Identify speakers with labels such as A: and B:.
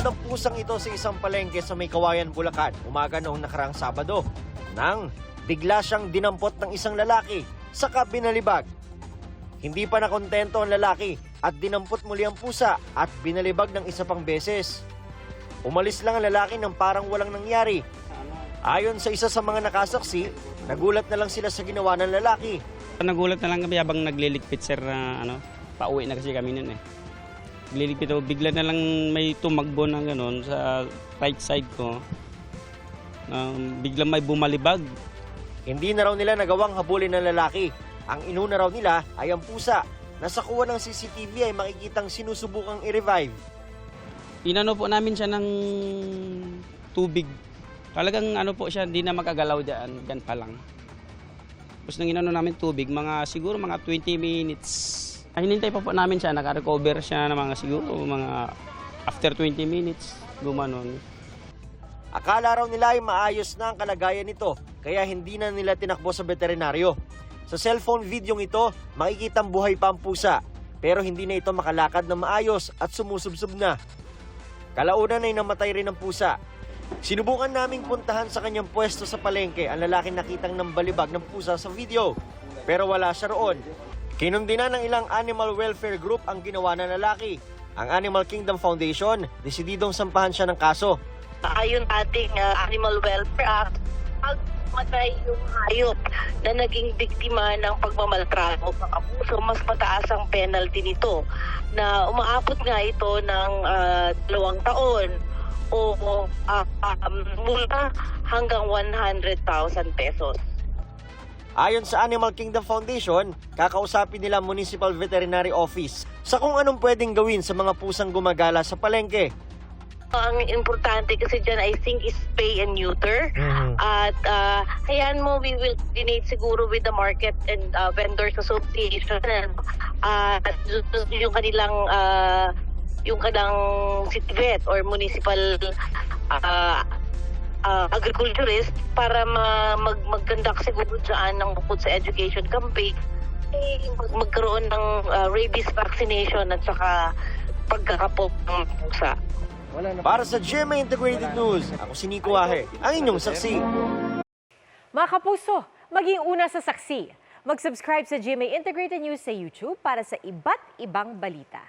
A: ng pusang ito sa isang palengke sa May Kawayan, Bulacan, umaga noong nakaraang Sabado, nang bigla siyang dinampot ng isang lalaki saka binalibag. Hindi pa nakontento ang lalaki at dinampot muli ang pusa at binalibag ng isa pang beses. Umalis lang ang lalaki nang parang walang nangyari. Ayon sa isa sa mga nakasaksi, nagulat na lang sila sa ginawa ng lalaki.
B: Nagulat na lang kami habang nagliligpit sir na pauwi na kasi kami nun eh. Nagliligpit ako, bigla na lang may tumagbo na gano'n sa right side ko. Biglang may bumalibag.
A: Hindi na raw nila nagawang habulin ng lalaki. Ang inuna raw nila ay ang pusa na sa kuha ng CCTV ay makikitang sinusubukang i-revive.
B: Inano po namin siya ng tubig. Talagang po siya, hindi na makagalaw dyan pa lang. Tapos nang inano namin tubig, siguro mga 20 minutes. Hinintay pa po namin siya, naka-recover siya na mga after 20 minutes, gumanon.
A: Akala raw nila ay maayos na ang kalagayan nito, kaya hindi na nila tinakbo sa veterinaryo. Sa cellphone videong ito, makikitang buhay pa ang pusa, pero hindi na ito makalakad na maayos at sumusubsob na. Kalaunan ay namatay rin ang pusa. Sinubukan naming puntahan sa kanyang pwesto sa palengke ang lalaking nakitang nambalibag ng pusa sa video, pero wala siya roon. Kinundina ng ilang animal welfare group ang ginawa ng lalaki. Ang Animal Kingdom Foundation, desididong sampahan siya ng kaso.
C: Ayon ating Animal Welfare Act, pagmatay yung hayop na naging biktima ng pagmamaltrato ng abuso, mas mataas ang penalty nito na umaabot nga ito ng 2 taon o mula hanggang 100,000 pesos.
A: Ayon sa Animal Kingdom Foundation, kakausapin nila Municipal Veterinary Office sa kung anong pwedeng gawin sa mga pusang gumagala sa palengke.
C: Ang importante kasi dyan, I think, is spay and neuter. At hayaan mo, we will coordinate siguro with the Market and Vendors Association. At yung kanilang city vet or municipal agriculturist para mag-conduct siguro dyan ng bukod sa education campaign, magkaroon ng rabies vaccination at saka pagkakapop ng pusa.
A: Para sa GMA Integrated News, ako si Nico Ahe, ang inyong saksi.
D: Mga kapuso, maging una sa saksi. Mag-subscribe sa GMA Integrated News sa YouTube para sa iba't ibang balita.